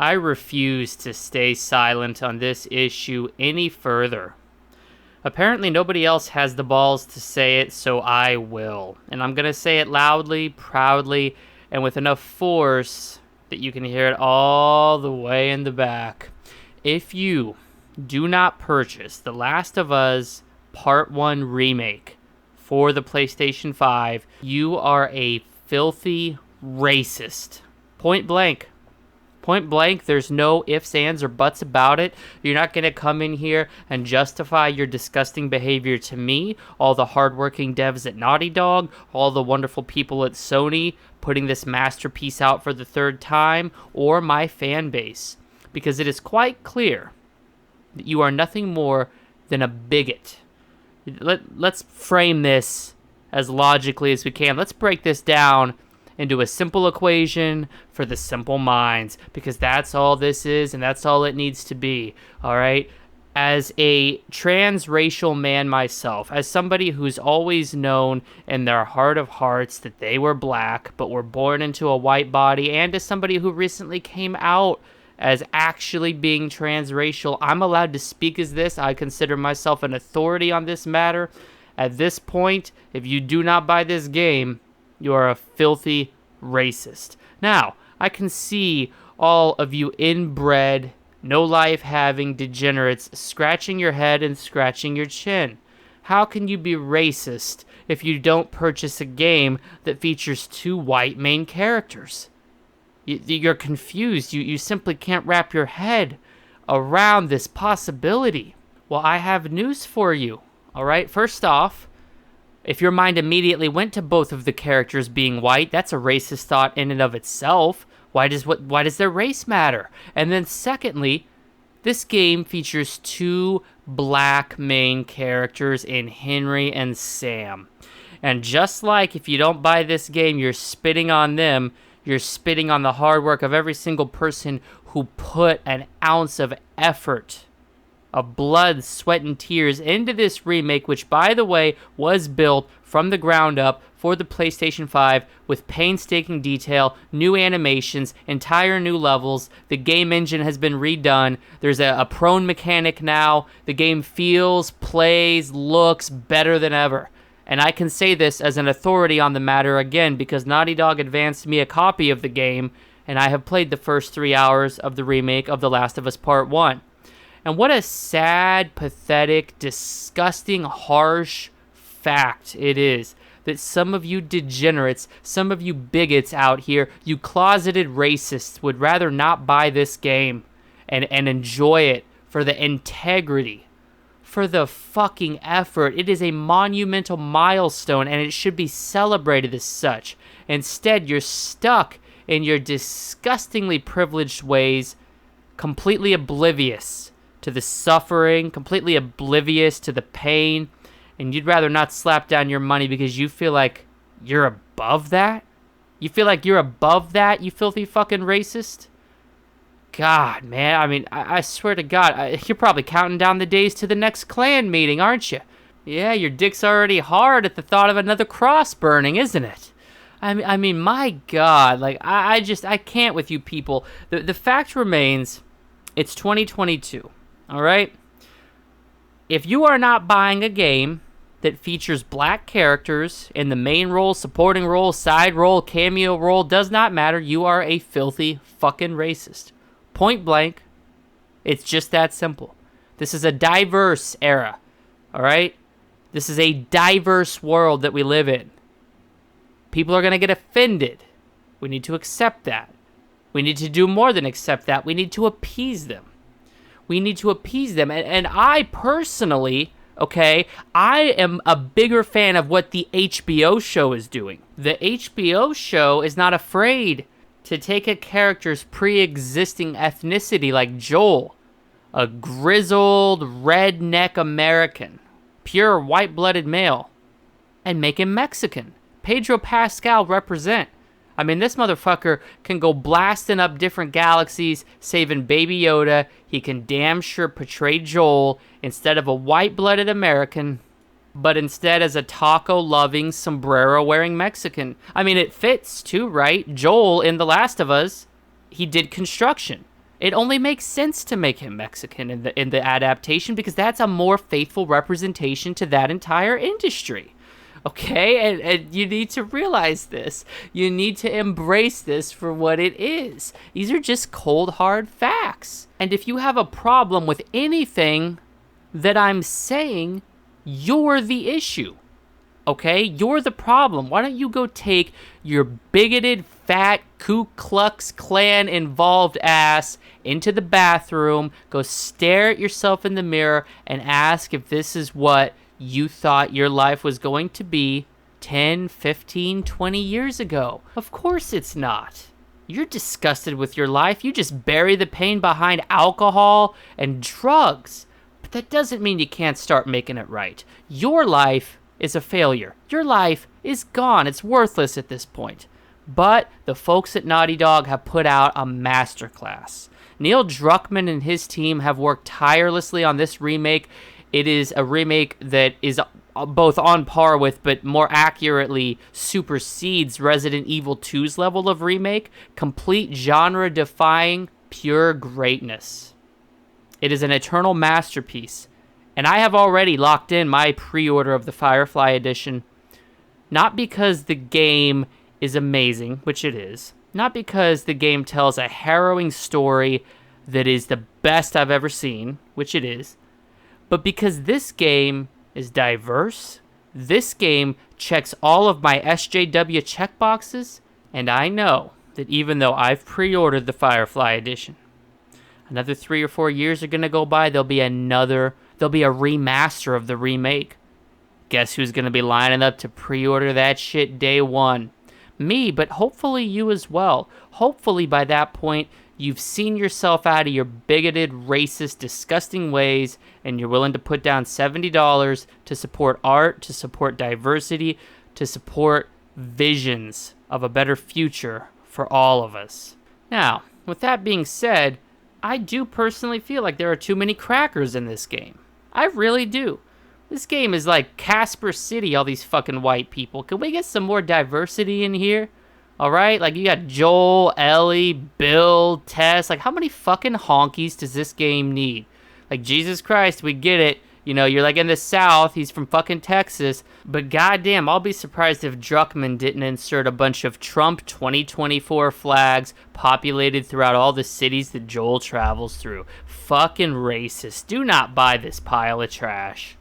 I refuse to stay silent on this issue any further. Apparently nobody else has the balls to say it, so I will. And I'm going to say it loudly, proudly, and with enough force that you can hear it all the way in the back. If you do not purchase The Last of Us Part 1 Remake for the PlayStation 5, you are a filthy racist. Point blank. Point blank, there's no ifs, ands, or buts about it. You're not going to come in here and justify your disgusting behavior to me, all the hardworking devs at Naughty Dog, all the wonderful people at Sony putting this masterpiece out for the third time, or my fan base. Because it is quite clear that you are nothing more than a bigot. Let's frame this as logically as we can. Let's break this down into a simple equation for the simple minds, because that's all this is and that's all it needs to be, all right? As a transracial man myself, as somebody who's always known in their heart of hearts that they were black but were born into a white body, and as somebody who recently came out as actually being transracial, I'm allowed to speak as this. I consider myself an authority on this matter. At this point, if you do not buy this game, you are a filthy racist. Now, I can see all of you inbred, no-life-having degenerates scratching your head and scratching your chin. How can you be racist if you don't purchase a game that features two white main characters? You're confused. You simply can't wrap your head around this possibility. Well, I have news for you, all right? First off, if your mind immediately went to both of the characters being white, that's a racist thought in and of itself. Why does their race matter? And then secondly, this game features two black main characters in Henry and Sam. And just like if you don't buy this game, you're spitting on them, you're spitting on the hard work of every single person who put an ounce of effort, of blood, sweat, and tears into this remake, which, by the way, was built from the ground up for the PlayStation 5 with painstaking detail, new animations, entire new levels. The game engine has been redone. There's a prone mechanic now. The game feels, plays, looks better than ever. And I can say this as an authority on the matter again because Naughty Dog advanced me a copy of the game, and I have played the first 3 hours of the remake of The Last of Us Part 1. And what a sad, pathetic, disgusting, harsh fact it is that some of you degenerates, some of you bigots out here, you closeted racists would rather not buy this game and enjoy it for the integrity, for the fucking effort. It is a monumental milestone and it should be celebrated as such. Instead, you're stuck in your disgustingly privileged ways, completely oblivious to the suffering, completely oblivious to the pain, and you'd rather not slap down your money because you feel like you're above that? You feel like you're above that, you filthy fucking racist? God, man, I mean, I swear to God, you're probably counting down the days to the next clan meeting, aren't you? Yeah, your dick's already hard at the thought of another cross burning, isn't it? I mean, my God, like, I can't with you people. The fact remains, it's 2022. All right? If you are not buying a game that features black characters in the main role, supporting role, side role, cameo role, does not matter. You are a filthy fucking racist. Point blank. It's just that simple. This is a diverse era. All right? This is a diverse world that we live in. People are going to get offended. We need to accept that. We need to do more than accept that. We need to appease them. We need to appease them. And I personally, okay, I am a bigger fan of what the HBO show is doing. The HBO show is not afraid to take a character's pre-existing ethnicity like Joel, a grizzled, redneck American, pure white-blooded male, and make him Mexican. Pedro Pascal represent. I mean, this motherfucker can go blasting up different galaxies, saving Baby Yoda. He can damn sure portray Joel instead of a white-blooded American, but instead as a taco-loving, sombrero-wearing Mexican. I mean, it fits too, right? Joel in The Last of Us, he did construction. It only makes sense to make him Mexican in the adaptation because that's a more faithful representation to that entire industry. Okay, and you need to realize this. You need to embrace this for what it is. These are just cold, hard facts. And if you have a problem with anything that I'm saying, you're the issue. Okay, you're the problem. Why don't you go take your bigoted, fat, Ku Klux Klan involved ass into the bathroom, go stare at yourself in the mirror, and ask if this is what you thought your life was going to be 10, 15, 20 years ago. Of course it's not. You're disgusted with your life. You just bury the pain behind alcohol and drugs. But that doesn't mean you can't start making it right. Your life is a failure. Your life is gone. It's worthless at this point. But the folks at Naughty Dog have put out a masterclass. Neil Druckmann and his team have worked tirelessly on this remake. It is a remake that is both on par with, but more accurately supersedes Resident Evil 2's level of remake. Complete genre-defying, pure greatness. It is an eternal masterpiece. And I have already locked in my pre-order of the Firefly Edition. Not because the game is amazing, which it is. Not because the game tells a harrowing story that is the best I've ever seen, which it is. But because this game is diverse, this game checks all of my SJW checkboxes, and I know that even though I've pre-ordered the Firefly Edition, another 3 or 4 years are going to go by, there'll be a remaster of the remake. Guess who's going to be lining up to pre-order that shit day one? Me, but hopefully you as well. Hopefully by that point, you've seen yourself out of your bigoted, racist, disgusting ways, and you're willing to put down $70 to support art, to support diversity, to support visions of a better future for all of us. Now, with that being said, I do personally feel like there are too many crackers in this game. I really do. This game is like Casper City, all these fucking white people. Can we get some more diversity in here? Alright, like you got Joel, Ellie, Bill, Tess. Like how many fucking honkies does this game need? Like Jesus Christ, we get it. You know, you're like in the South, he's from fucking Texas. But goddamn, I'll be surprised if Druckmann didn't insert a bunch of Trump 2024 flags populated throughout all the cities that Joel travels through. Fucking racist. Do not buy this pile of trash.